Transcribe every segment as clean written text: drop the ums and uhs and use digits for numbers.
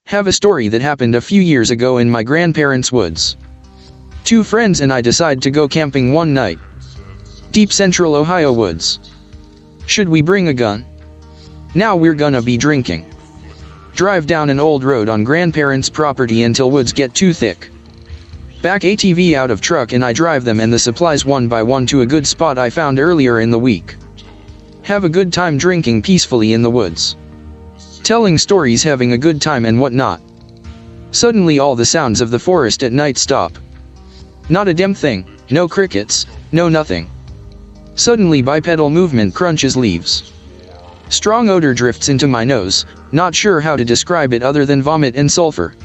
Have a story that happened a few years ago in my grandparents' woods. Two friends and I decide to go camping one night. Deep central Ohio woods. Should we bring a gun? Now we're gonna be drinking. Drive down an old road on grandparents' property until woods get too thick. Back ATV out of truck and I drive them and the supplies one by one to a good spot I found earlier in the week. Have a good time drinking peacefully in the woods. Telling stories, having a good time and whatnot. Suddenly all the sounds of the forest at night stop. Not a damn thing, no crickets, no nothing. Suddenly bipedal movement crunches leaves. Strong odor drifts into my nose, not sure how to describe it other than vomit and sulfur.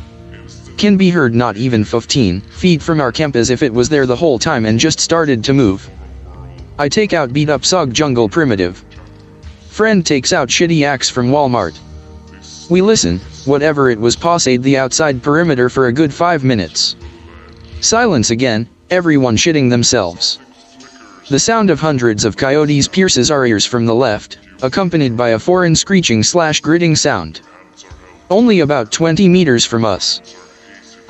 Can be heard not even 15 feet from our camp, as if it was there the whole time and just started to move. I take out beat up SOG jungle primitive. Friend takes out shitty axe from Walmart. We listen, whatever it was passed the outside perimeter for a good 5 minutes. Silence again, everyone shitting themselves. The sound of hundreds of coyotes pierces our ears from the left, accompanied by a foreign screeching/gritting sound. Only about 20 meters from us.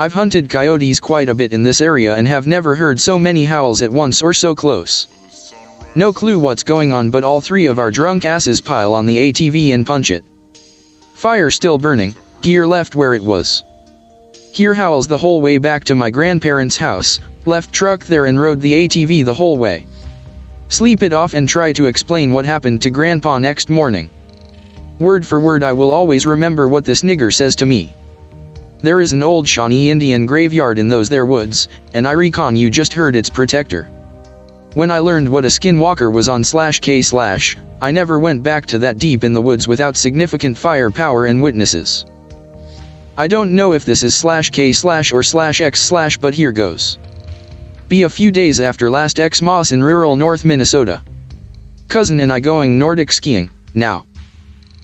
I've hunted coyotes quite a bit in this area and have never heard so many howls at once or so close. No clue what's going on, but all three of our drunk asses pile on the ATV and punch it. Fire still burning, gear left where it was. Hear howls the whole way back to my grandparents' house, left truck there and rode the ATV the whole way. Sleep it off and try to explain what happened to Grandpa next morning. Word for word I will always remember what this nigger says to me. There is an old Shawnee Indian graveyard in those there woods, and I reckon you just heard its protector. When I learned what a Skinwalker was on /K/, I never went back to that deep in the woods without significant firepower and witnesses. I don't know if this is /K/ or /X/, but here goes. Be a few days after last Xmas in rural North Minnesota. Cousin and I going Nordic skiing, now.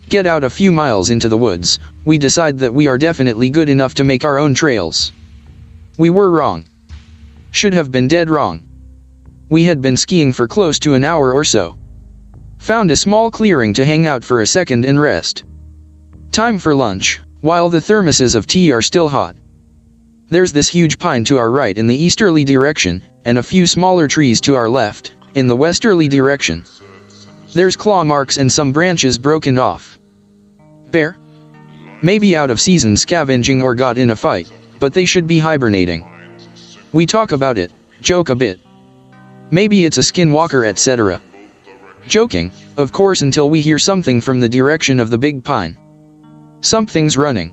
Get out a few miles into the woods, we decide that we are definitely good enough to make our own trails. We were wrong. Should have been dead wrong. We had been skiing for close to an hour or so. Found a small clearing to hang out for a second and rest. Time for lunch, while the thermoses of tea are still hot. There's this huge pine to our right in the easterly direction, and a few smaller trees to our left, in the westerly direction. There's claw marks and some branches broken off. Bear? Maybe out of season scavenging or got in a fight, but they should be hibernating. We talk about it, joke a bit. Maybe it's a Skinwalker, etc. Joking, of course, until we hear something from the direction of the big pine. Something's running.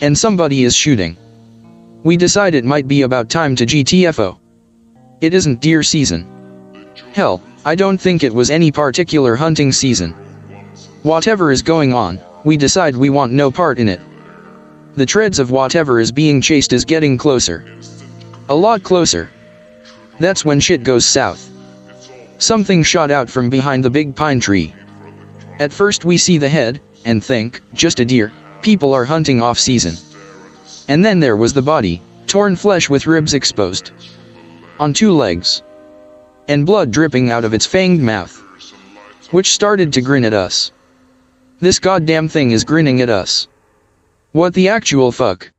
And somebody is shooting. We decide it might be about time to GTFO. It isn't deer season. Hell, I don't think it was any particular hunting season. Whatever is going on, we decide we want no part in it. The treads of whatever is being chased is getting closer. A lot closer. That's when shit goes south. Something shot out from behind the big pine tree. At first we see the head, and think, just a deer, people are hunting off season. And then there was the body, torn flesh with ribs exposed. On two legs. And blood dripping out of its fanged mouth. Which started to grin at us. This goddamn thing is grinning at us. What the actual fuck?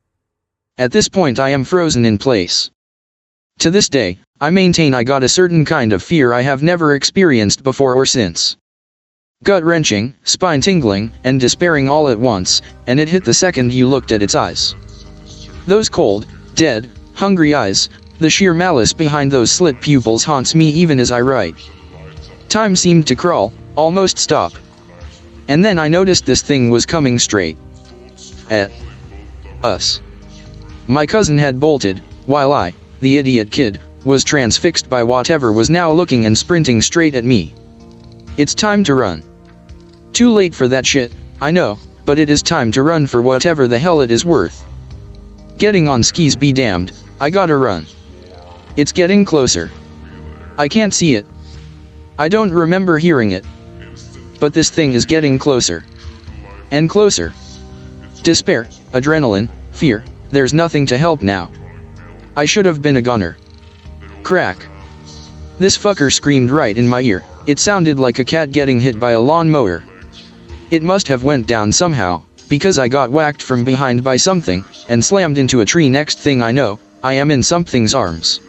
At this point I am frozen in place. To this day, I maintain I got a certain kind of fear I have never experienced before or since. Gut-wrenching, spine-tingling, and despairing all at once, and it hit the second you looked at its eyes. Those cold, dead, hungry eyes, the sheer malice behind those slit pupils haunts me even as I write. Time seemed to crawl, almost stop. And then I noticed this thing was coming straight at us. My cousin had bolted, while I, the idiot kid, was transfixed by whatever was now looking and sprinting straight at me. It's time to run. Too late for that shit, I know, but it is time to run for whatever the hell it is worth. Getting on skis be damned, I gotta run. It's getting closer. I can't see it. I don't remember hearing it. But this thing is getting closer. And closer. Despair, adrenaline, fear, there's nothing to help now. I should have been a gunner. Crack. This fucker screamed right in my ear. It sounded like a cat getting hit by a lawnmower. It must have went down somehow, because I got whacked from behind by something, and slammed into a tree. Next thing I know, I am in something's arms.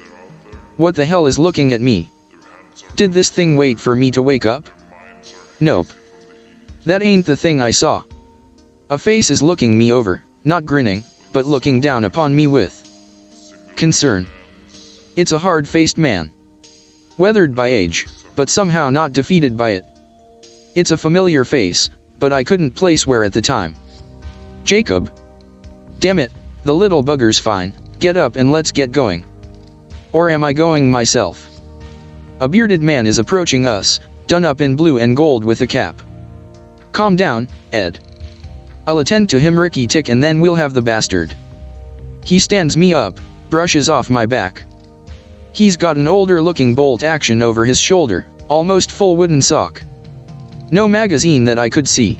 What the hell is looking at me? Did this thing wait for me to wake up? Nope. That ain't the thing I saw. A face is looking me over, not grinning, but looking down upon me with concern. It's a hard-faced man. Weathered by age, but somehow not defeated by it. It's a familiar face, but I couldn't place where at the time. Jacob. Damn it, the little bugger's fine, get up and let's get going. Or am I going myself? A bearded man is approaching us, done up in blue and gold with a cap. Calm down, Ed. I'll attend to him Ricky Tick and then we'll have the bastard. He stands me up, brushes off my back. He's got an older looking bolt action over his shoulder, almost full wooden sock. No magazine that I could see.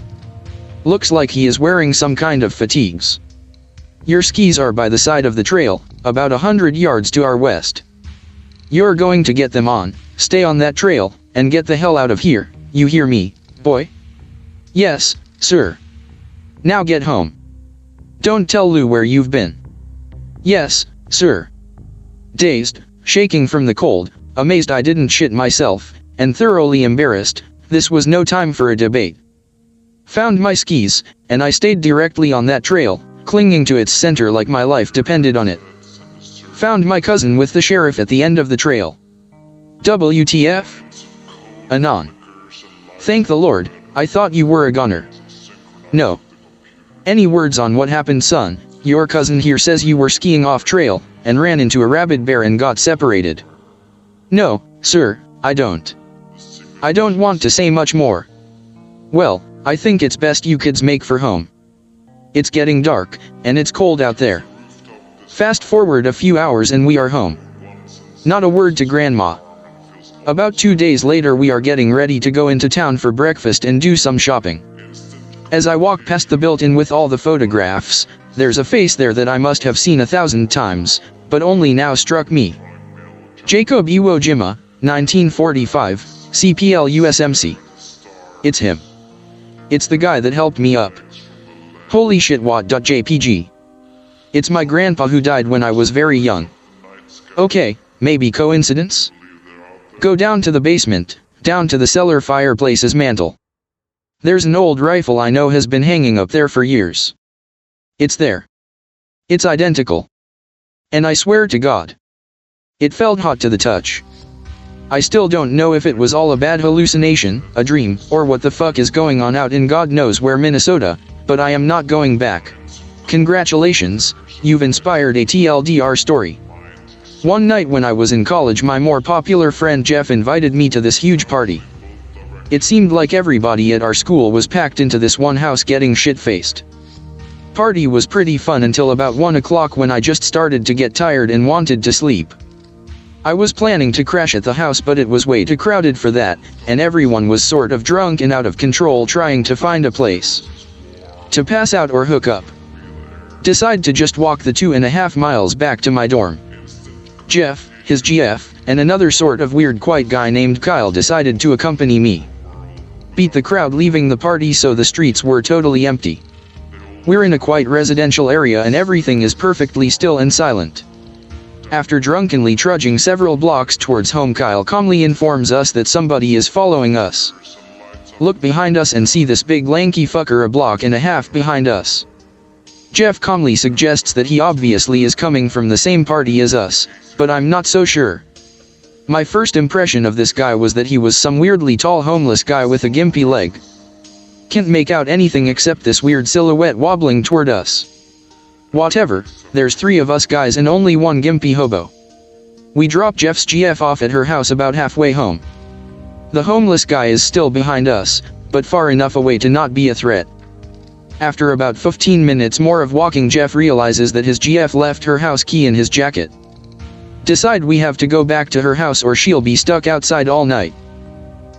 Looks like he is wearing some kind of fatigues. Your skis are by the side of the trail, about 100 yards to our west. You're going to get them on, stay on that trail, and get the hell out of here, you hear me, boy? Yes, sir. Now get home. Don't tell Lou where you've been. Yes, sir. Dazed, shaking from the cold, amazed I didn't shit myself, and thoroughly embarrassed, this was no time for a debate. Found my skis, and I stayed directly on that trail, clinging to its center like my life depended on it. Found my cousin with the sheriff at the end of the trail. WTF? Anon. Thank the Lord, I thought you were a gunner. No. Any words on what happened, son? Your cousin here says you were skiing off trail, and ran into a rabid bear and got separated. No, sir, I don't. I don't want to say much more. Well, I think it's best you kids make for home. It's getting dark, and it's cold out there. Fast forward a few hours and we are home. Not a word to Grandma. About 2 days later we are getting ready to go into town for breakfast and do some shopping. As I walk past the built-in with all the photographs, there's a face there that I must have seen 1,000 times, but only now struck me. Jacob Iwo Jima, 1945, CPL USMC. It's him. It's the guy that helped me up. Holy shit, what.jpg. It's my grandpa who died when I was very young. Okay, maybe coincidence? Go down to the basement, down to the cellar fireplace's mantle. There's an old rifle I know has been hanging up there for years. It's there. It's identical. And I swear to God, it felt hot to the touch. I still don't know if it was all a bad hallucination, a dream, or what the fuck is going on out in God knows where Minnesota, but I am not going back. Congratulations, you've inspired a TLDR story. One night when I was in college, my more popular friend Jeff invited me to this huge party. It seemed like everybody at our school was packed into this one house getting shit-faced. Party was pretty fun until about 1 o'clock when I just started to get tired and wanted to sleep. I was planning to crash at the house, but it was way too crowded for that, and everyone was sort of drunk and out of control trying to find a place to pass out or hook up. Decide to just walk the 2.5 miles back to my dorm. Jeff, his GF, and another sort of weird quiet guy named Kyle decided to accompany me. Beat the crowd leaving the party, so the streets were totally empty. We're in a quiet residential area and everything is perfectly still and silent. After drunkenly trudging several blocks towards home, Kyle calmly informs us that somebody is following us. Look behind us and see this big lanky fucker 1.5 blocks behind us. Jeff calmly suggests that he obviously is coming from the same party as us, but I'm not so sure. My first impression of this guy was that he was some weirdly tall homeless guy with a gimpy leg. Can't make out anything except this weird silhouette wobbling toward us. Whatever, there's 3 of us guys and only one gimpy hobo. We drop Jeff's GF off at her house about halfway home. The homeless guy is still behind us, but far enough away to not be a threat. After about 15 minutes more of walking, Jeff realizes that his GF left her house key in his jacket. Decide we have to go back to her house or she'll be stuck outside all night.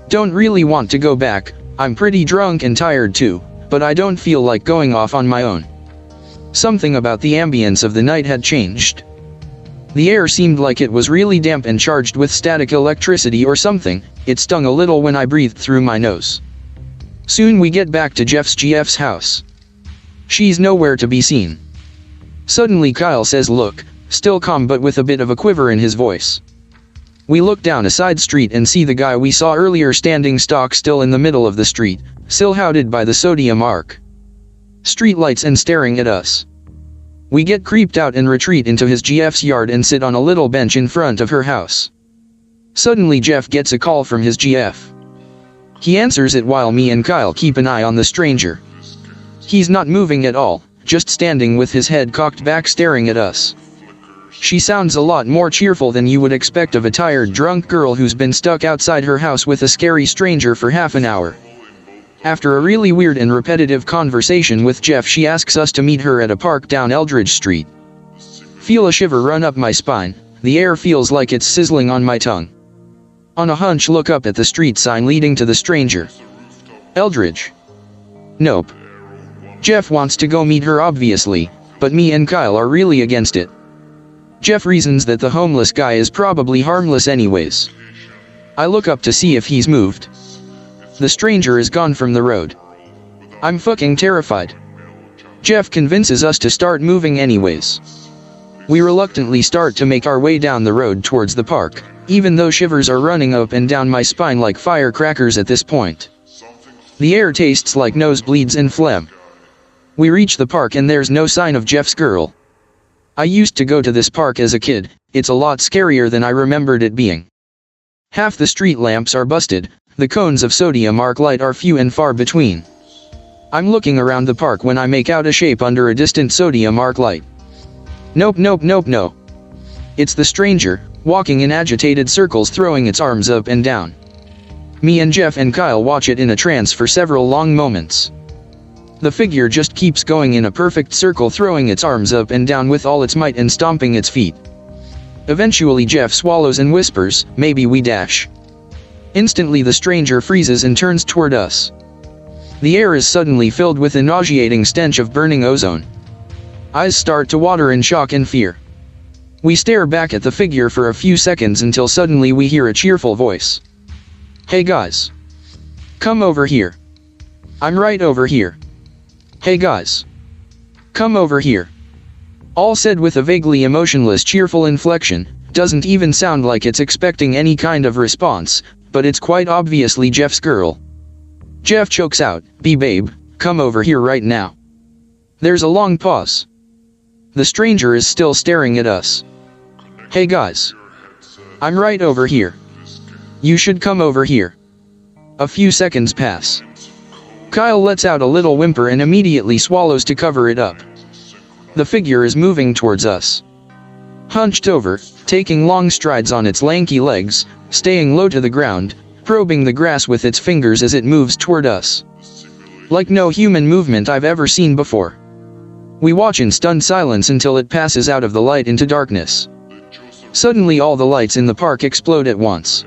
Don't really want to go back, I'm pretty drunk and tired too, but I don't feel like going off on my own. Something about the ambience of the night had changed. The air seemed like it was really damp and charged with static electricity or something. It stung a little when I breathed through my nose. Soon we get back to Jeff's GF's house. She's nowhere to be seen. Suddenly Kyle says, "Look," still calm but with a bit of a quiver in his voice. We look down a side street and see the guy we saw earlier standing stock still in the middle of the street, silhouetted by the sodium arc streetlights and staring at us. We get creeped out and retreat into his GF's yard and sit on a little bench in front of her house. Suddenly Jeff gets a call from his GF. He answers it while me and Kyle keep an eye on the stranger. He's not moving at all, just standing with his head cocked back staring at us. She sounds a lot more cheerful than you would expect of a tired drunk girl who's been stuck outside her house with a scary stranger for half an hour. After a really weird and repetitive conversation with Jeff, she asks us to meet her at a park down Eldridge Street. Feel a shiver run up my spine, the air feels like it's sizzling on my tongue. On a hunch look up at the street sign leading to the stranger. Eldridge. Nope. Jeff wants to go meet her obviously, but me and Kyle are really against it. Jeff reasons that the homeless guy is probably harmless anyways. I look up to see if he's moved. The stranger is gone from the road. I'm fucking terrified. Jeff convinces us to start moving anyways. We reluctantly start to make our way down the road towards the park, even though shivers are running up and down my spine like firecrackers at this point. The air tastes like nosebleeds and phlegm. We reach the park and there's no sign of Jeff's girl. I used to go to this park as a kid, it's a lot scarier than I remembered it being. Half the street lamps are busted, the cones of sodium arc light are few and far between. I'm looking around the park when I make out a shape under a distant sodium arc light. Nope. It's the stranger, walking in agitated circles throwing its arms up and down. Me and Jeff and Kyle watch it in a trance for several long moments. The figure just keeps going in a perfect circle throwing its arms up and down with all its might and stomping its feet. Eventually Jeff swallows and whispers, "Maybe we dash." Instantly the stranger freezes and turns toward us. The air is suddenly filled with a nauseating stench of burning ozone. Eyes start to water in shock and fear. We stare back at the figure for a few seconds until suddenly we hear a cheerful voice. "Hey guys. Come over here. I'm right over here. Hey guys. Come over here." All said with a vaguely emotionless cheerful inflection, doesn't even sound like it's expecting any kind of response, but it's quite obviously Jeff's girl. Jeff chokes out, "B babe, come over here right now." There's a long pause. The stranger is still staring at us. "Hey guys. I'm right over here. You should come over here." A few seconds pass. Kyle lets out a little whimper and immediately swallows to cover it up. The figure is moving towards us. Hunched over, taking long strides on its lanky legs, staying low to the ground, probing the grass with its fingers as it moves toward us. Like no human movement I've ever seen before. We watch in stunned silence until it passes out of the light into darkness. Suddenly all the lights in the park explode at once.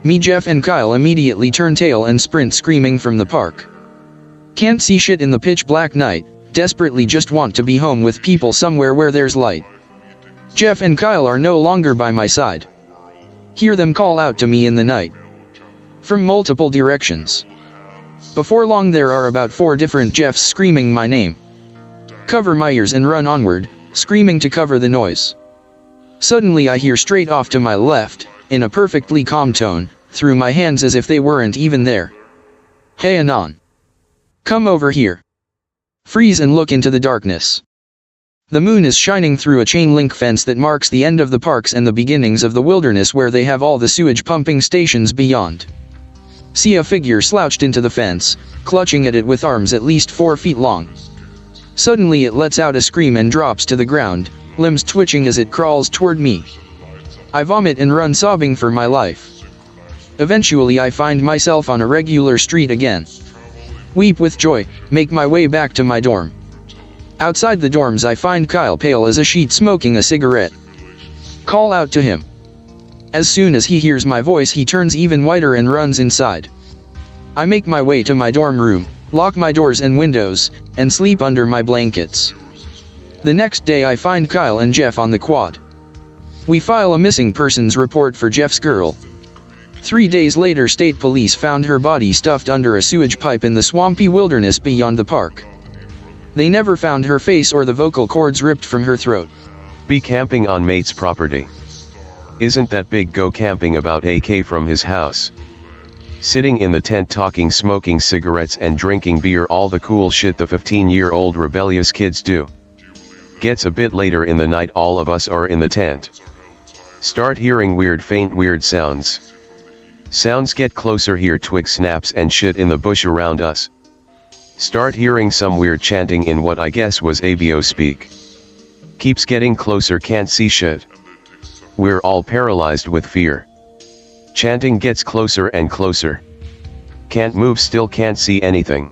Me, Jeff and Kyle immediately turn tail and sprint screaming from the park. Can't see shit in the pitch black night, desperately just want to be home with people somewhere where there's light. Jeff and Kyle are no longer by my side. Hear them call out to me in the night. From multiple directions. Before long there are about 4 different Jeffs screaming my name. Cover my ears and run onward, screaming to cover the noise. Suddenly I hear straight off to my left, in a perfectly calm tone, through my hands as if they weren't even there. "Hey Anon. Come over here." Freeze and look into the darkness. The moon is shining through a chain link fence that marks the end of the parks and the beginnings of the wilderness where they have all the sewage pumping stations beyond. See a figure slouched into the fence, clutching at it with arms at least 4 feet long. Suddenly it lets out a scream and drops to the ground, limbs twitching as it crawls toward me. I vomit and run sobbing for my life. Eventually I find myself on a regular street again. Weep with joy, make my way back to my dorm. Outside the dorms I find Kyle pale as a sheet smoking a cigarette. Call out to him. As soon as he hears my voice he turns even whiter and runs inside. I make my way to my dorm room, lock my doors and windows, and sleep under my blankets. The next day I find Kyle and Jeff on the quad. We file a missing persons report for Jeff's girl. 3 days later state police found her body stuffed under a sewage pipe in the swampy wilderness beyond the park. They never found her face or the vocal cords ripped from her throat. Be camping on mate's property. Isn't that big go camping about AK from his house? Sitting in the tent talking, smoking cigarettes and drinking beer, all the cool shit the 15-year-old rebellious kids do. Gets a bit later in the night, all of us are in the tent. Start hearing weird sounds. Sounds get closer, hear twig snaps and shit in the bush around us. Start hearing some weird chanting in what I guess was ABO speak. Keeps getting closer, can't see shit. We're all paralyzed with fear. Chanting gets closer and closer. Can't move, still can't see anything.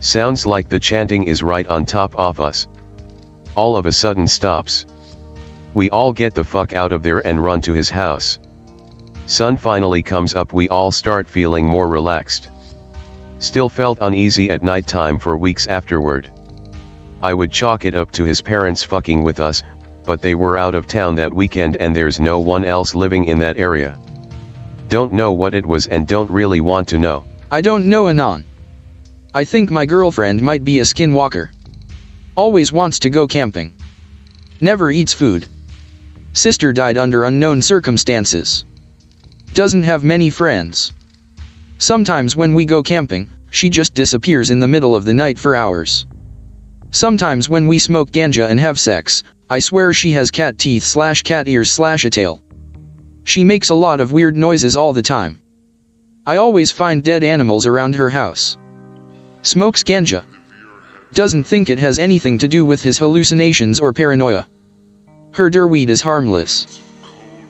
Sounds like the chanting is right on top of us. All of a sudden stops. We all get the fuck out of there and run to his house. Sun finally comes up, we all start feeling more relaxed. Still felt uneasy at night time for weeks afterward. I would chalk it up to his parents fucking with us, but they were out of town that weekend and there's no one else living in that area. Don't know what it was and don't really want to know. I don't know, Anon. I think my girlfriend might be a Skinwalker. Always wants to go camping. Never eats food. Sister died under unknown circumstances. Doesn't have many friends. Sometimes when we go camping, she just disappears in the middle of the night for hours. Sometimes when we smoke ganja and have sex, I swear she has cat teeth / cat ears / a tail. She makes a lot of weird noises all the time. I always find dead animals around her house. Smokes ganja. Doesn't think it has anything to do with his hallucinations or paranoia. Her weed is harmless.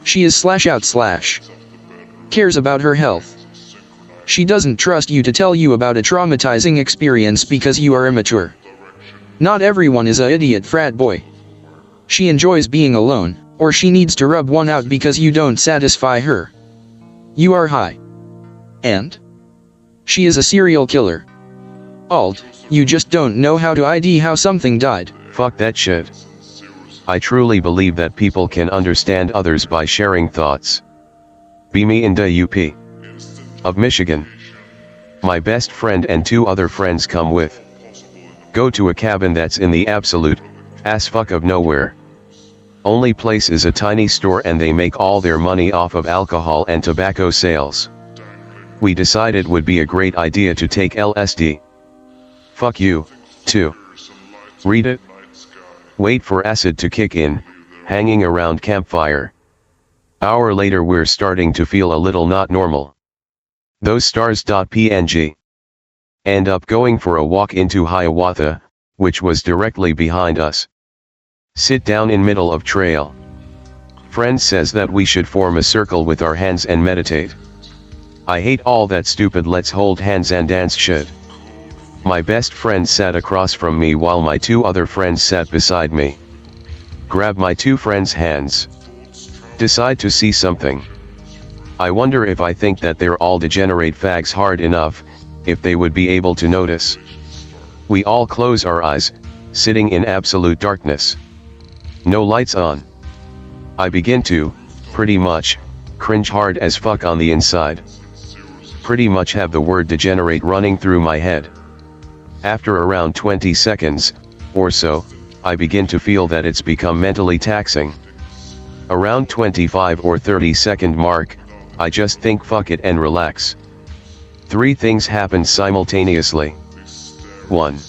She is / cares about her health. She doesn't trust you to tell you about a traumatizing experience because you are immature. Not everyone is a idiot frat boy. She enjoys being alone, or she needs to rub one out because you don't satisfy her. You are high. And? She is a serial killer. Alt, you just don't know how to ID how something died. Fuck that shit. I truly believe that people can understand others by sharing thoughts. Be me in the UP of Michigan. My best friend and 2 other friends come with. Go to a cabin that's in the absolute ass fuck of nowhere. Only place is a tiny store and they make all their money off of alcohol and tobacco sales. We decided would be a great idea to take LSD. Fuck you, too. Read it? Wait for acid to kick in, hanging around campfire. Hour later we're starting to feel a little not normal. Those stars.png. End up going for a walk into Hiawatha, which was directly behind us. Sit down in middle of trail. Friend says that we should form a circle with our hands and meditate. I hate all that stupid let's hold hands and dance shit. My best friend sat across from me while my 2 other friends sat beside me. Grab my 2 friends' hands. Decide to see something. I wonder if I think that they're all degenerate fags hard enough, if they would be able to notice. We all close our eyes, sitting in absolute darkness. No lights on. I begin to, pretty much, cringe hard as fuck on the inside. Pretty much have the word degenerate running through my head. After around 20 seconds, or so, I begin to feel that it's become mentally taxing. Around 25 or 30 second mark, I just think fuck it and relax. 3 things happened simultaneously. 1.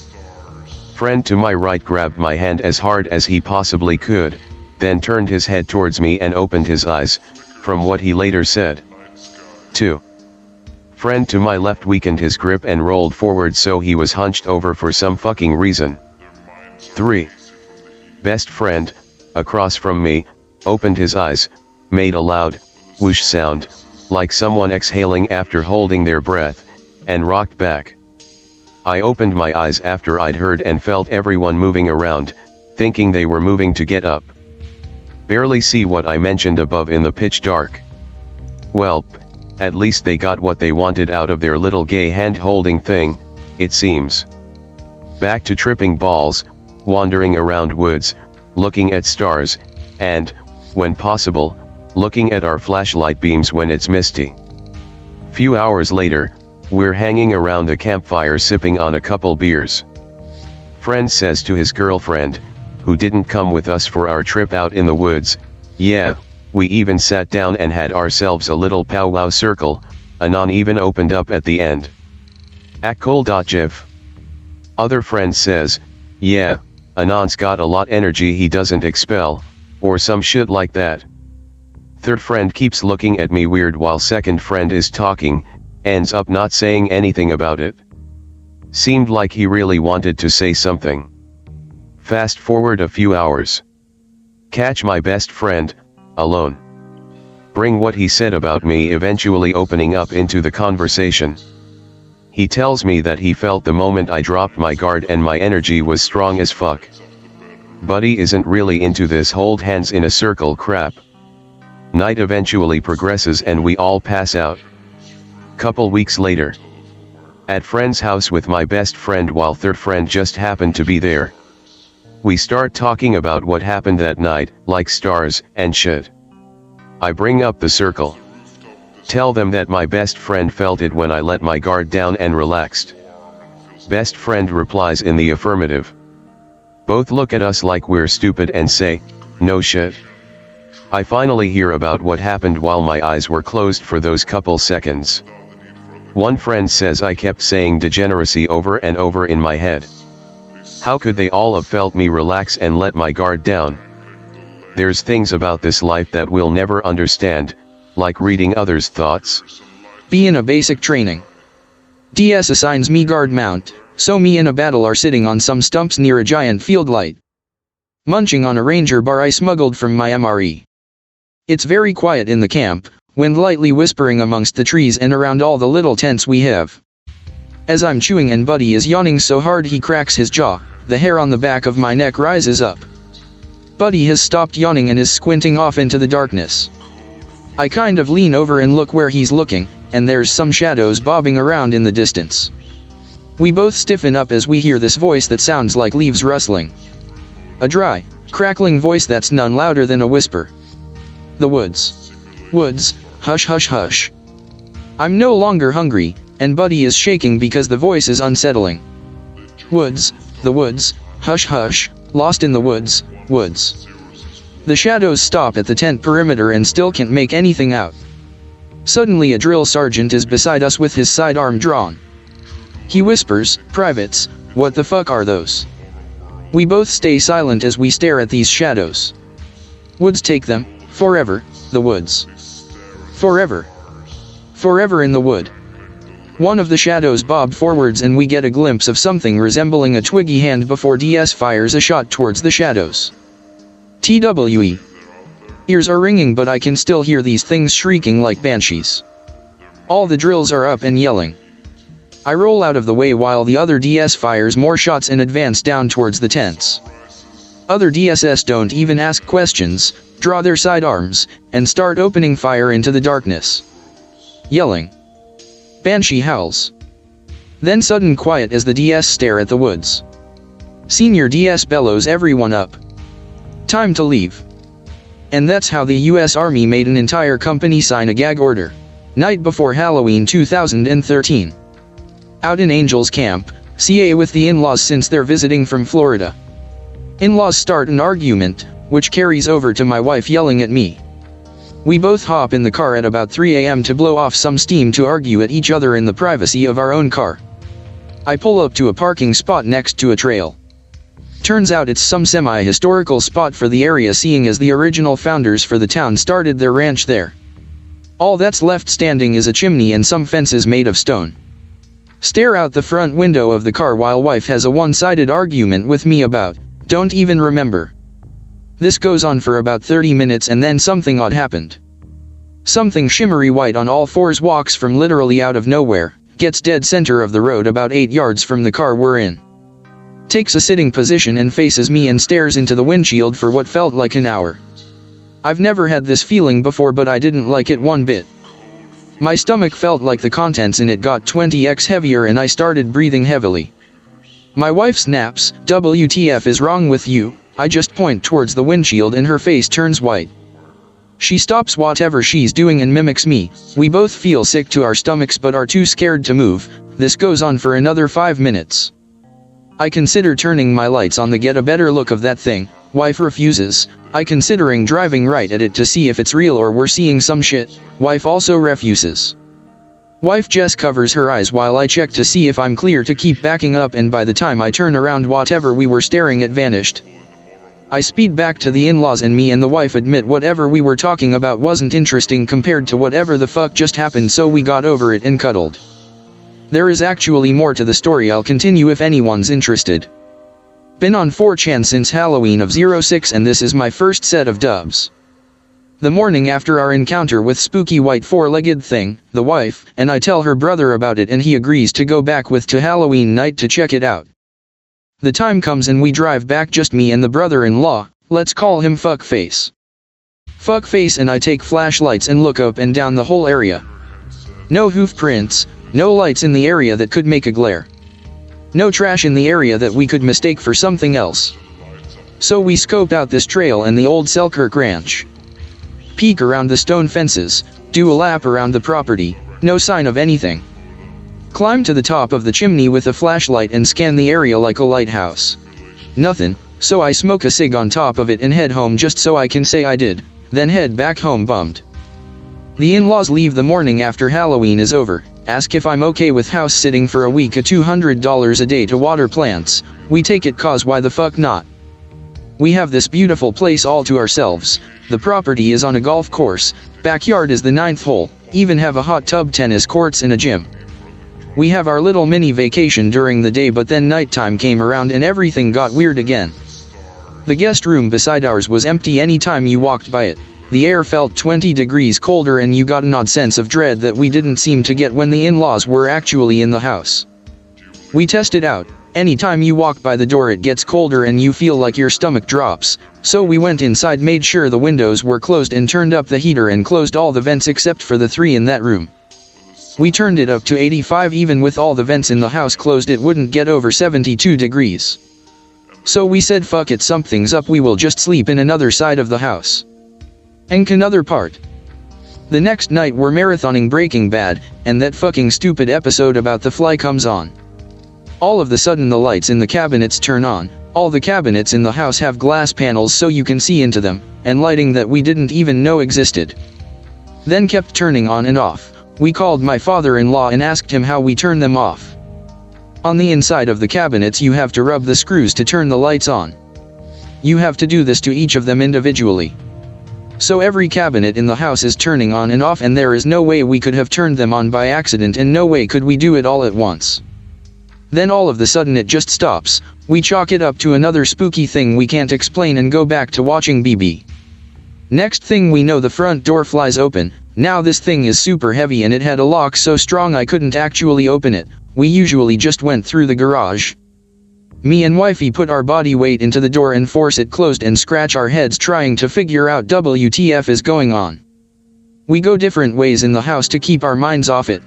Friend to my right grabbed my hand as hard as he possibly could, then turned his head towards me and opened his eyes, from what he later said. 2. Friend to my left weakened his grip and rolled forward so he was hunched over for some fucking reason. 3. Best friend, across from me, opened his eyes, made a loud, whoosh sound, like someone exhaling after holding their breath, and rocked back. I opened my eyes after I'd heard and felt everyone moving around, thinking they were moving to get up. Barely see what I mentioned above in the pitch dark. Welp, at least they got what they wanted out of their little gay hand-holding thing, it seems. Back to tripping balls, wandering around woods, looking at stars, and, when possible, looking at our flashlight beams when it's misty. Few hours later, we're hanging around a campfire sipping on a couple beers. Friend says to his girlfriend, who didn't come with us for our trip out in the woods, yeah, we even sat down and had ourselves a little powwow circle, anon even opened up at the end. Akol.jiv. Other friend says, yeah, anon's got a lot energy he doesn't expel, or some shit like that. Third friend keeps looking at me weird while second friend is talking, ends up not saying anything about it. Seemed like he really wanted to say something. Fast forward a few hours. Catch my best friend, alone. Bring what he said about me eventually opening up into the conversation. He tells me that he felt the moment I dropped my guard and my energy was strong as fuck. Buddy isn't really into this hold hands in a circle crap. Night eventually progresses and we all pass out. Couple weeks later. At friend's house with my best friend while third friend just happened to be there. We start talking about what happened that night, like stars and shit. I bring up the circle. Tell them that my best friend felt it when I let my guard down and relaxed. Best friend replies in the affirmative. Both look at us like we're stupid and say, no shit. I finally hear about what happened while my eyes were closed for those couple seconds. One friend says I kept saying degeneracy over and over in my head. How could they all have felt me relax and let my guard down? There's things about this life that we'll never understand, like reading others' thoughts. Be in a basic training. DS assigns me guard mount, so me and a battle are sitting on some stumps near a giant field light. Munching on a ranger bar I smuggled from my MRE. It's very quiet in the camp, wind lightly whispering amongst the trees and around all the little tents we have. As I'm chewing and Buddy is yawning so hard he cracks his jaw, the hair on the back of my neck rises up. Buddy has stopped yawning and is squinting off into the darkness. I kind of lean over and look where he's looking, and there's some shadows bobbing around in the distance. We both stiffen up as we hear this voice that sounds like leaves rustling. A dry, crackling voice that's none louder than a whisper. The woods. Woods, hush hush hush. I'm no longer hungry, and Buddy is shaking because the voice is unsettling. Woods, the woods, hush hush, lost in the woods, woods. The shadows stop at the tent perimeter and still can't make anything out. Suddenly a drill sergeant is beside us with his sidearm drawn. He whispers, "Privates, what the fuck are those?" We both stay silent as we stare at these shadows. Woods take them, forever, the woods. Forever. Forever in the wood. One of the shadows bob forwards and we get a glimpse of something resembling a twiggy hand before DS fires a shot towards the shadows. TWE. Ears are ringing but I can still hear these things shrieking like banshees. All the drills are up and yelling. I roll out of the way while the other DS fires more shots and advance down towards the tents. Other DSS don't even ask questions, draw their sidearms, and start opening fire into the darkness. Yelling. Banshee howls. Then sudden quiet as the DS stare at the woods. Senior DS bellows everyone up. Time to leave. And that's how the US Army made an entire company sign a gag order. Night before Halloween 2013. Out in Angels Camp, CA with the in-laws since they're visiting from Florida. In-laws start an argument, which carries over to my wife yelling at me. We both hop in the car at about 3 a.m. to blow off some steam to argue at each other in the privacy of our own car. I pull up to a parking spot next to a trail. Turns out it's some semi-historical spot for the area seeing as the original founders for the town started their ranch there. All that's left standing is a chimney and some fences made of stone. Stare out the front window of the car while wife has a one-sided argument with me about, don't even remember. This goes on for about 30 minutes and then something odd happened. Something shimmery white on all fours walks from literally out of nowhere, gets dead center of the road about 8 yards from the car we're in. Takes a sitting position and faces me and stares into the windshield for what felt like an hour. I've never had this feeling before but I didn't like it one bit. My stomach felt like the contents in it got 20x heavier and I started breathing heavily. My wife snaps, "WTF is wrong with you?" I just point towards the windshield and her face turns white. She stops whatever she's doing and mimics me. We both feel sick to our stomachs but are too scared to move. This goes on for another 5 minutes. I consider turning my lights on to get a better look of that thing. Wife refuses. I considering driving right at it to see if it's real or we're seeing some shit. Wife also refuses. Wife just covers her eyes while I check to see if I'm clear to keep backing up, and by the time I turn around, whatever we were staring at vanished. I speed back to the in-laws and me and the wife admit whatever we were talking about wasn't interesting compared to whatever the fuck just happened, so we got over it and cuddled. There is actually more to the story. I'll continue if anyone's interested. Been on 4chan since Halloween of 06 and this is my first set of dubs. The morning after our encounter with spooky white four-legged thing, the wife and I tell her brother about it and he agrees to go back with to Halloween night to check it out. The time comes and we drive back, just me and the brother-in-law, let's call him Fuckface. Fuckface and I take flashlights and look up and down the whole area. No hoof prints, no lights in the area that could make a glare. No trash in the area that we could mistake for something else. So we scope out this trail and the old Selkirk ranch. Peek around the stone fences, do a lap around the property, no sign of anything. Climb to the top of the chimney with a flashlight and scan the area like a lighthouse. Nothing, so I smoke a cig on top of it and head home just so I can say I did, then head back home bummed. The in-laws leave the morning after Halloween is over, ask if I'm okay with house sitting for a week at $200 a day to water plants. We take it cause why the fuck not. We have this beautiful place all to ourselves. The property is on a golf course, backyard is the 9th hole, even have a hot tub, tennis courts and a gym. We have our little mini vacation during the day, but then nighttime came around and everything got weird again. The guest room beside ours was empty anytime you walked by it. The air felt 20 degrees colder and you got an odd sense of dread that we didn't seem to get when the in-laws were actually in the house. We tested out. Anytime you walk by the door it gets colder and you feel like your stomach drops, so we went inside, made sure the windows were closed and turned up the heater and closed all the vents except for the 3 in that room. We turned it up to 85, even with all the vents in the house closed it wouldn't get over 72 degrees. So we said fuck it, something's up, we will just sleep in another side of the house. Another part. The next night we're marathoning Breaking Bad, and that fucking stupid episode about the fly comes on. All of the sudden the lights in the cabinets turn on. All the cabinets in the house have glass panels so you can see into them, and lighting that we didn't even know existed. Then kept turning on and off. We called my father-in-law and asked him how we turn them off. On the inside of the cabinets you have to rub the screws to turn the lights on. You have to do this to each of them individually. So every cabinet in the house is turning on and off, and there is no way we could have turned them on by accident, and no way could we do it all at once. Then all of the sudden it just stops. We chalk it up to another spooky thing we can't explain and go back to watching BB. Next thing we know the front door flies open. Now this thing is super heavy and it had a lock so strong I couldn't actually open it. We usually just went through the garage. Me and wifey put our body weight into the door and force it closed and scratch our heads trying to figure out WTF is going on. We go different ways in the house to keep our minds off it.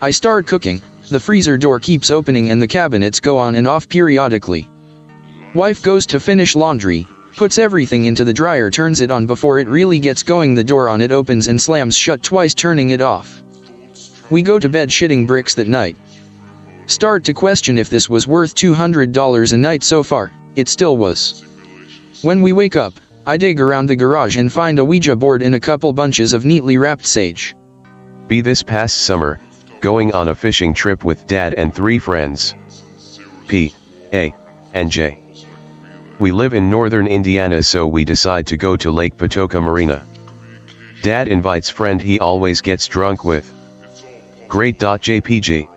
I start cooking. The freezer door keeps opening and the cabinets go on and off periodically. Wife goes to finish laundry, puts everything into the dryer, turns it on. Before it really gets going the door on it opens and slams shut twice, turning it off. We go to bed shitting bricks that night. Start to question if this was worth $200 a night so far. It still was. When we wake up, I dig around the garage and find a Ouija board and a couple bunches of neatly wrapped sage. Be this past summer, going on a fishing trip with Dad and 3 friends. P, A, and J. We live in northern Indiana, so we decide to go to Lake Patoka Marina. Dad invites friend he always gets drunk with. Great.jpg.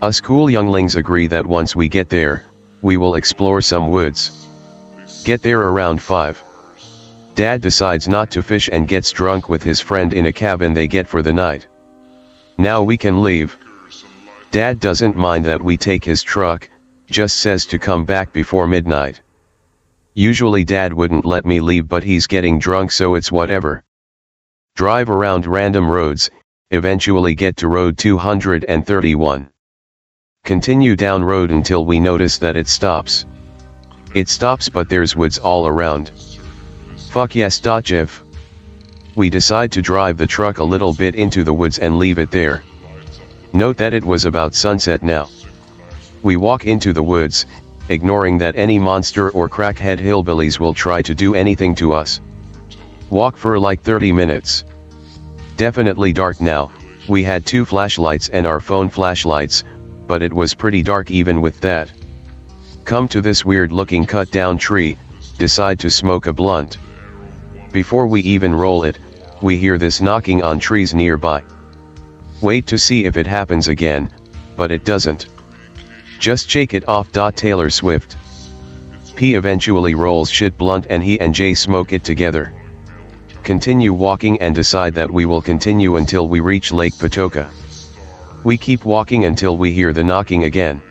Us cool younglings agree that once we get there, we will explore some woods. Get there around 5. Dad decides not to fish and gets drunk with his friend in a cabin they get for the night. Now we can leave. Dad doesn't mind that we take his truck, just says to come back before midnight. Usually Dad wouldn't let me leave, but he's getting drunk so it's whatever. Drive around random roads, eventually get to road 231. Continue down road until we notice that it stops. It stops but there's woods all around. Fuck yes. Jiv. We decide to drive the truck a little bit into the woods and leave it there. Note that it was about sunset now. We walk into the woods, ignoring that any monster or crackhead hillbillies will try to do anything to us. Walk for like 30 minutes. Definitely dark now. We had 2 flashlights and our phone flashlights, but it was pretty dark even with that. Come to this weird looking cut down tree, decide to smoke a blunt. Before we even roll it, we hear this knocking on trees nearby. Wait to see if it happens again, but it doesn't. Just shake it off. Taylor Swift. P eventually rolls shit blunt and he and Jay smoke it together. Continue walking and decide that we will continue until we reach Lake Patoka. We keep walking until we hear the knocking again.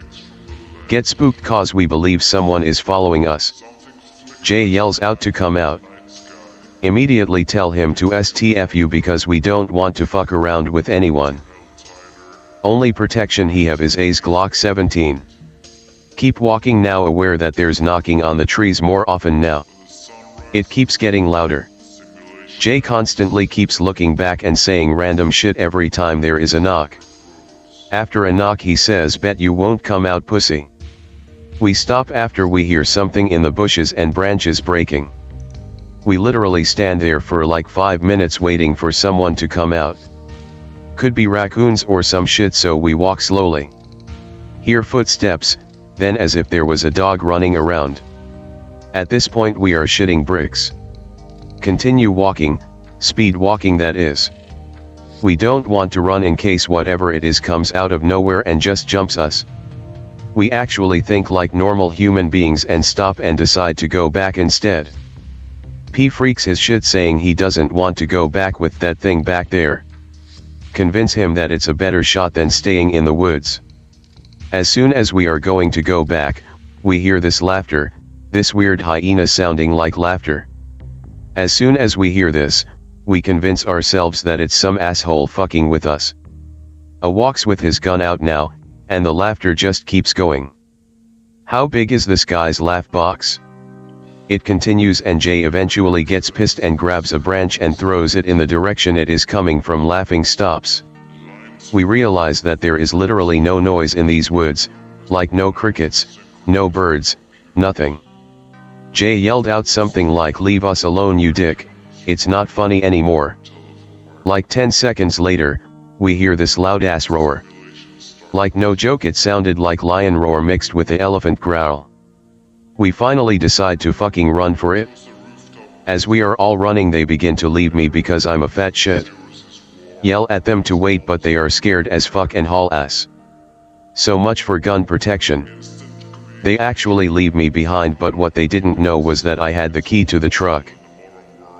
Get spooked cause we believe someone is following us. Jay yells out to come out. Immediately tell him to STFU because we don't want to fuck around with anyone. Only protection he have is A's Glock 17. Keep walking now, aware that there's knocking on the trees more often now. It keeps getting louder. Jay constantly keeps looking back and saying random shit every time there is a knock. After a knock he says, "Bet you won't come out, pussy." We stop after we hear something in the bushes and branches breaking. We literally stand there for like 5 minutes waiting for someone to come out. Could be raccoons or some shit, so we walk slowly. Hear footsteps, then as if there was a dog running around. At this point we are shitting bricks. Continue walking, speed walking that is. We don't want to run in case whatever it is comes out of nowhere and just jumps us. We actually think like normal human beings and stop and decide to go back instead. P freaks his shit saying he doesn't want to go back with that thing back there. Convince him that it's a better shot than staying in the woods. As soon as we are going to go back, we hear this laughter, this weird hyena sounding like laughter. As soon as we hear this, we convince ourselves that it's some asshole fucking with us. A walks with his gun out now, and the laughter just keeps going. How big is this guy's laugh box? It continues and Jay eventually gets pissed and grabs a branch and throws it in the direction it is coming from. Laughing stops. We realize that there is literally no noise in these woods, like no crickets, no birds, nothing. Jay yelled out something like, "Leave us alone, you dick, it's not funny anymore." Like 10 seconds later, we hear this loud ass roar. Like no joke, it sounded like lion roar mixed with the elephant growl. We finally decide to fucking run for it. As we are all running they begin to leave me because I'm a fat shit. Yell at them to wait but they are scared as fuck and haul ass. So much for gun protection. They actually leave me behind, but what they didn't know was that I had the key to the truck.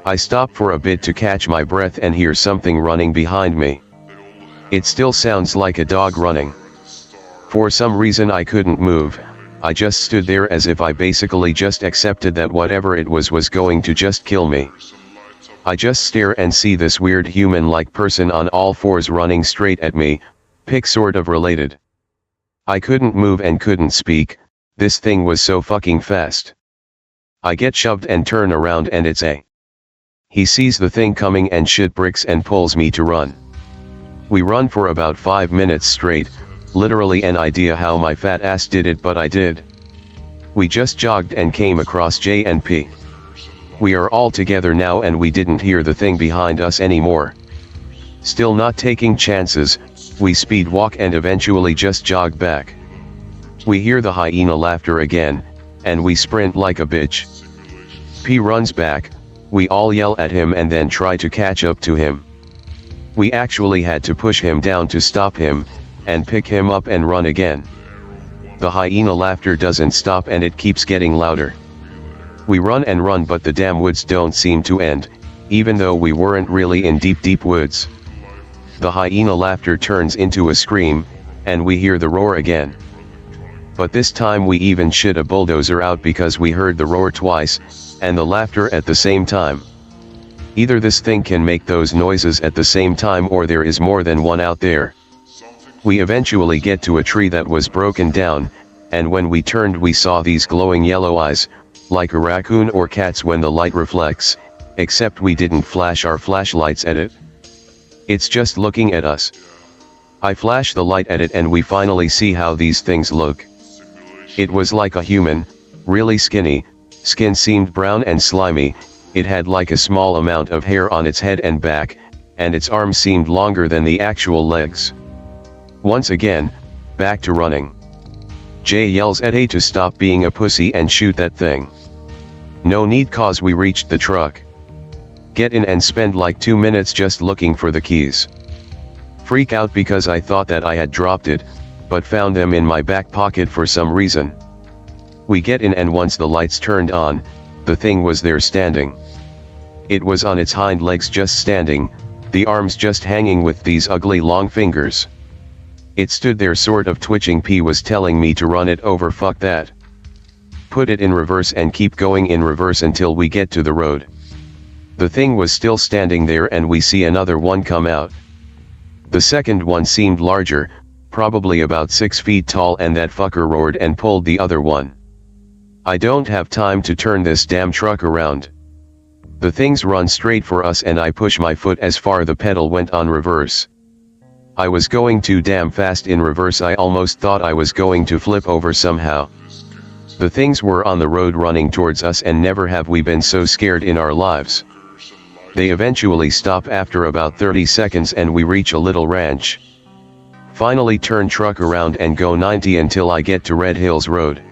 I stop for a bit to catch my breath and hear something running behind me. It still sounds like a dog running. For some reason I couldn't move. I just stood there as if I basically just accepted that whatever it was going to just kill me. I just stare and see this weird human-like person on all fours running straight at me, pic sort of related. I couldn't move and couldn't speak, this thing was so fucking fast. I get shoved and turn around and it's a. He sees the thing coming and shit bricks and pulls me to run. We run for about 5 minutes straight. Literally an idea how my fat ass did it, but I did. We just jogged and came across J and P. We are all together now and we didn't hear the thing behind us anymore. Still not taking chances, we speed walk and eventually just jog back. We hear the hyena laughter again, and we sprint like a bitch. P runs back, we all yell at him and then try to catch up to him. We actually had to push him down to stop him, and pick him up and run again. The hyena laughter doesn't stop and it keeps getting louder. We run and run but the damn woods don't seem to end, even though we weren't really in deep woods. The hyena laughter turns into a scream, and we hear the roar again. But this time we even shit a bulldozer out because we heard the roar twice, and the laughter at the same time. Either this thing can make those noises at the same time or there is more than one out there. We eventually get to a tree that was broken down, and when we turned we saw these glowing yellow eyes, like a raccoon or cats when the light reflects, except we didn't flash our flashlights at it. It's just looking at us. I flash the light at it and we finally see how these things look. It was like a human, really skinny, skin seemed brown and slimy, it had like a small amount of hair on its head and back, and its arms seemed longer than the actual legs. Once again, back to running. Jay yells at A to stop being a pussy and shoot that thing. No need, cause we reached the truck. Get in and spend like 2 minutes just looking for the keys. Freak out because I thought that I had dropped it, but found them in my back pocket for some reason. We get in, and once the lights turned on, the thing was there standing. It was on its hind legs just standing, the arms just hanging with these ugly long fingers. It stood there sort of twitching. P was telling me to run it over. Fuck that. Put it in reverse and keep going in reverse until we get to the road. The thing was still standing there, and we see another one come out. The second one seemed larger, probably about 6 feet tall, and that fucker roared and pulled the other one. I don't have time to turn this damn truck around. The things run straight for us, and I push my foot as far the pedal went on reverse. I was going too damn fast in reverse. I almost thought I was going to flip over somehow. The things were on the road running towards us, and never have we been so scared in our lives. They eventually stop after about 30 seconds, and we reach a little ranch. Finally turn truck around and go 90 until I get to Red Hills Road.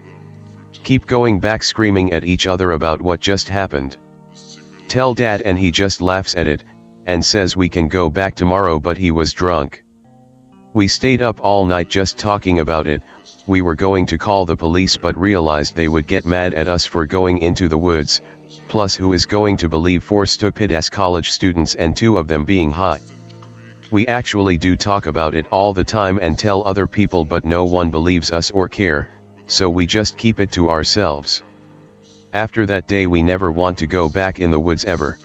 Keep going back screaming at each other about what just happened. Tell Dad, and he just laughs at it, and says we can go back tomorrow, but he was drunk. We stayed up all night just talking about it. We were going to call the police but realized they would get mad at us for going into the woods, plus who is going to believe 4 stupid-ass college students and 2 of them being high? We actually do talk about it all the time and tell other people, but no one believes us or care, so we just keep it to ourselves. After that day we never want to go back in the woods ever.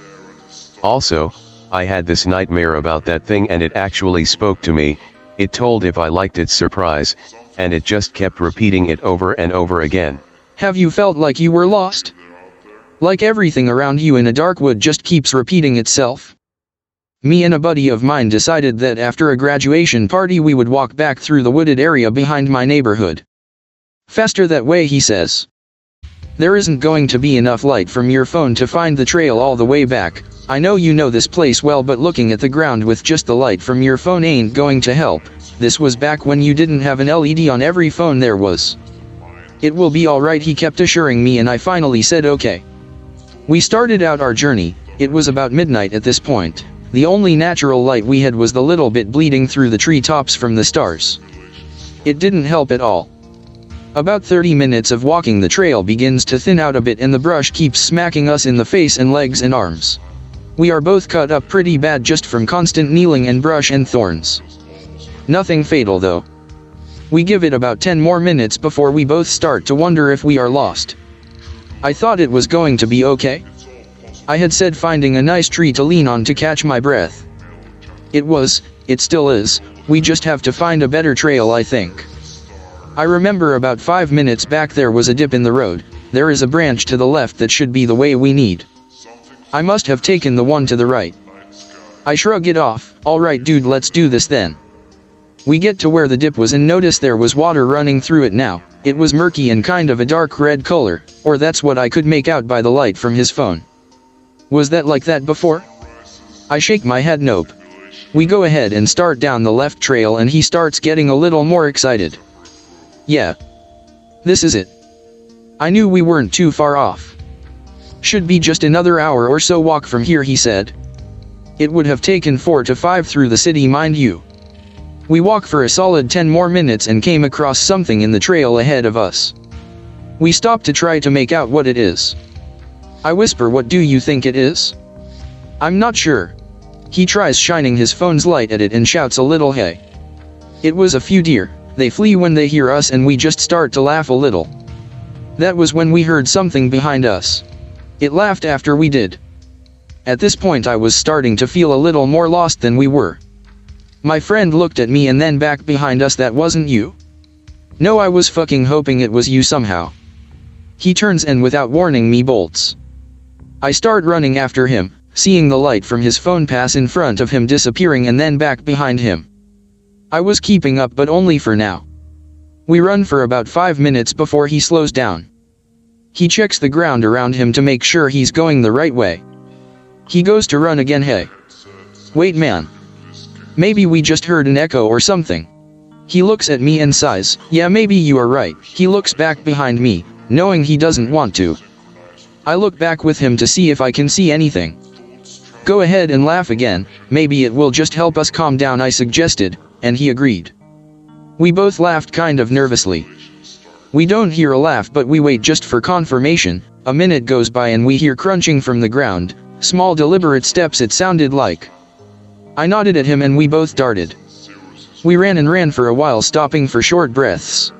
Also, I had this nightmare about that thing, and it actually spoke to me. It told if I liked its surprise, and it just kept repeating it over and over again. Have you felt like you were lost? Like everything around you in a dark wood just keeps repeating itself? Me and a buddy of mine decided that after a graduation party we would walk back through the wooded area behind my neighborhood. Faster that way, he says. There isn't going to be enough light from your phone to find the trail all the way back. I know you know this place well, but looking at the ground with just the light from your phone ain't going to help. This was back when you didn't have an LED on every phone there was. It will be alright, he kept assuring me, and I finally said okay. We started out our journey. It was about midnight at this point. The only natural light we had was the little bit bleeding through the treetops from the stars. It didn't help at all. About 30 minutes of walking, the trail begins to thin out a bit and the brush keeps smacking us in the face and legs and arms. We are both cut up pretty bad just from constant kneeling and brush and thorns. Nothing fatal though. We give it about 10 more minutes before we both start to wonder if we are lost. I thought it was going to be okay. I had said finding a nice tree to lean on to catch my breath. It still is, we just have to find a better trail, I think. I remember about 5 minutes back there was a dip in the road. There is a branch to the left that should be the way we need. I must have taken the one to the right. I shrug it off. Alright dude, let's do this then. We get to where the dip was and notice there was water running through it now. It was murky and kind of a dark red color, or that's what I could make out by the light from his phone. Was that like that before? I shake my head nope. We go ahead and start down the left trail and he starts getting a little more excited. Yeah. This is it. I knew we weren't too far off. Should be just another hour or so walk from here, he said. It would have taken 4 to 5 through the city, mind you. We walk for a solid 10 more minutes and came across something in the trail ahead of us. We stop to try to make out what it is. I whisper, what do you think it is? I'm not sure. He tries shining his phone's light at it and shouts a little hey. It was a few deer. They flee when they hear us and we just start to laugh a little. That was when we heard something behind us. It laughed after we did. At this point I was starting to feel a little more lost than we were. My friend looked at me and then back behind us. That wasn't you? No, I was fucking hoping it was you somehow. He turns and without warning me bolts. I start running after him, seeing the light from his phone pass in front of him disappearing and then back behind him. I was keeping up but only for now. We run for about 5 minutes before he slows down. He checks the ground around him to make sure he's going the right way. He goes to run again. Hey. Wait man. Maybe we just heard an echo or something. He looks at me and sighs, yeah maybe you are right. He looks back behind me, knowing he doesn't want to. I look back with him to see if I can see anything. Go ahead and laugh again, maybe it will just help us calm down, I suggested, and he agreed. We both laughed kind of nervously. We don't hear a laugh but we wait just for confirmation. A minute goes by and we hear crunching from the ground, small deliberate steps it sounded like. I nodded at him and we both darted. We ran and ran for a while, stopping for short breaths.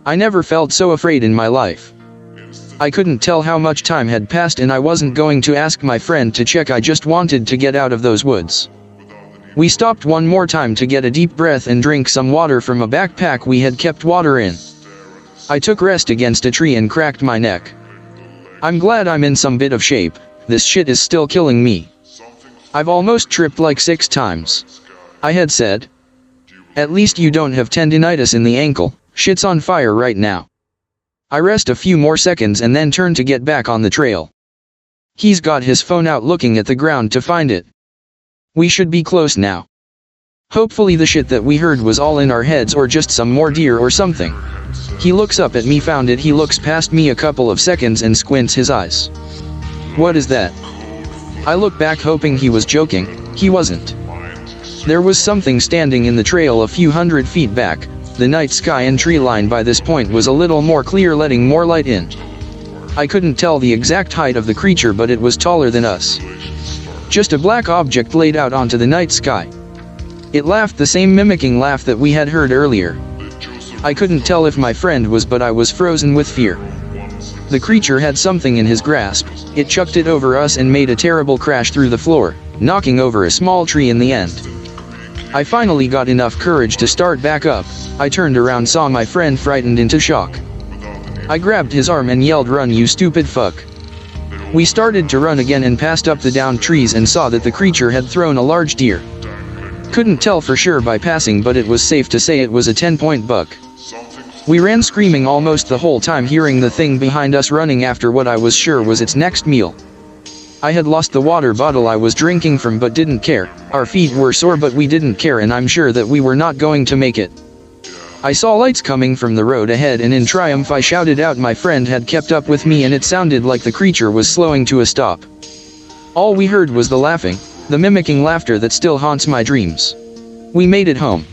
I never felt so afraid in my life. I couldn't tell how much time had passed and I wasn't going to ask my friend to check, I just wanted to get out of those woods. We stopped one more time to get a deep breath and drink some water from a backpack we had kept water in. I took rest against a tree and cracked my neck. I'm glad I'm in some bit of shape, this shit is still killing me. I've almost tripped like 6 times. I had said. At least you don't have tendinitis in the ankle, shit's on fire right now. I rest a few more seconds and then turn to get back on the trail. He's got his phone out looking at the ground to find it. We should be close now. Hopefully the shit that we heard was all in our heads or just some more deer or something. He looks up at me, found it. He looks past me a couple of seconds and squints his eyes. What is that? I look back hoping he was joking. He wasn't. There was something standing in the trail a few hundred feet back. The night sky and tree line by this point was a little more clear, letting more light in. I couldn't tell the exact height of the creature but it was taller than us. Just a black object laid out onto the night sky. It laughed, the same mimicking laugh that we had heard earlier. I couldn't tell if my friend was, but I was frozen with fear. The creature had something in his grasp. It chucked it over us and made a terrible crash through the floor, knocking over a small tree in the end. I finally got enough courage to start back up. I turned around, saw my friend frightened into shock. I grabbed his arm and yelled, "Run, you stupid fuck." We started to run again and passed up the downed trees and saw that the creature had thrown a large deer. Couldn't tell for sure by passing, but it was safe to say it was a 10-point buck. We ran screaming almost the whole time, hearing the thing behind us running after what I was sure was its next meal. I had lost the water bottle I was drinking from but didn't care. Our feet were sore but we didn't care, and I'm sure that we were not going to make it. I saw lights coming from the road ahead and in triumph I shouted out. My friend had kept up with me and it sounded like the creature was slowing to a stop. All we heard was the laughing, the mimicking laughter that still haunts my dreams. We made it home.